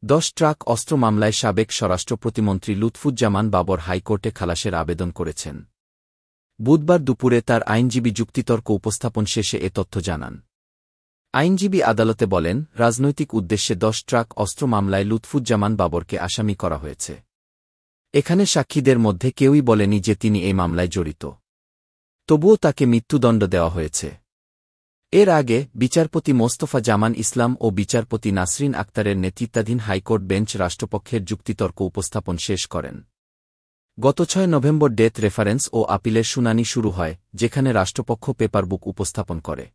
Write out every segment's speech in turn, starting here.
10 truck অস্ত্র মামলায় সাবেক স্বরাষ্ট্র প্রতিমন্ত্রী লুৎফুজ্জামান বাবর হাইকোর্টে খালাসের আবেদন করেছেন। বুধবার দুপুরে তার আইনজীবী যুক্তিতর্ক উপস্থাপন শেষে এ তথ্য জানান। আইনজীবী আদালতে বলেন, রাজনৈতিক উদ্দেশ্যে 10 ট্রাক অস্ত্র মামলায় লুৎফুজ্জামান বাবরকে আসামি করা হয়েছে। এখানে সাক্ষীদের মধ্যে কেউই বলেনি যে তিনি এই মামলায় জড়িত। তবুও তাকে মৃত্যুদণ্ড দেওয়া হয়েছে। এর আগে বিচারপতি মোস্তফা জামান ইসলাম ও বিচারপতি নাসরিন আক্তারের নেতৃত্বাধীন হাইকোর্ট বেঞ্চ রাষ্ট্রপক্ষের যুক্তিতর্ক উপস্থাপন শেষ করেন। গত 6 নভেম্বর ডেথ রেফারেন্স ও আপিলের শুনানি শুরু হয়, যেখানে রাষ্ট্রপক্ষ পেপারবুক উপস্থাপন করে।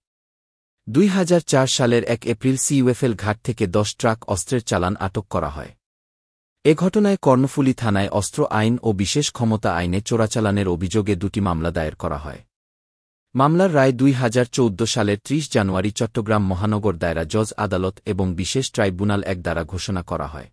2004 সালের 1 এপ্রিল সিইউএফএল ঘাট থেকে 10 ট্রাক অস্ত্রের চালান আটক করা হয়। এ ঘটনায় কর্ণফুলী থানায় অস্ত্র আইন ও বিশেষ ক্ষমতা আইনে চোরাচালানের অভিযোগে 2টি মামলা দায়ের করা হয়। মামলার রায় 2014 সালের 30 জানুয়ারি চট্টগ্রাম মহানগর দায়রা জজ আদালত এবং বিশেষ ট্রাইব্যুনাল 1 দ্বারা ঘোষণা করা হয়।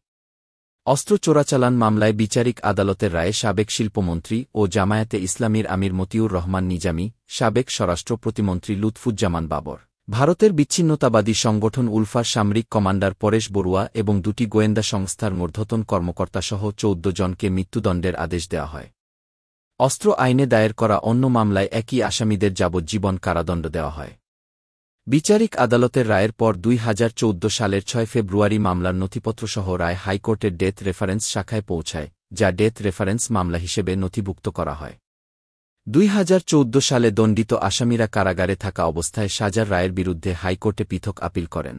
অস্ত্র চোরাচালান মামলায় বিচারিক আদালতের রায়ে সাবেক শিল্পমন্ত্রী ও জামায়াতে ইসলামীর আমির মতিউর রহমান নিজামী, সাবেক স্বরাষ্ট্র প্রতিমন্ত্রী লুৎফুজ্জামান বাবর, ভারতের বিচ্ছিন্নতাবাদী সংগঠন উলফার সামরিক কমান্ডার পরেশ বড়ুয়া এবং 2টি গোয়েন্দা সংস্থার ঊর্ধ্বতন কর্মকর্তাসহ 14 জনকে মৃত্যুদণ্ডের আদেশ দেওয়া হয়। অস্ত্র আইনে দায়ের করা অন্য মামলায় একই আসামিদের যাবজ্জীবন কারাদণ্ড দেওয়া হয়। বিচারিক আদালতের রায়ের পর 2014 সালের 6 ফেব্রুয়ারি মামলার নথিপত্রসহ রায় হাইকোর্টের ডেথ রেফারেন্স শাখায় পৌঁছায়, যা ডেথ রেফারেন্স মামলা হিসেবে নথিভুক্ত করা হয়। 2014 সালে দণ্ডিত আসামিরা কারাগারে থাকা অবস্থায় সাজার রায়ের বিরুদ্ধে হাইকোর্টে পৃথক আপিল করেন।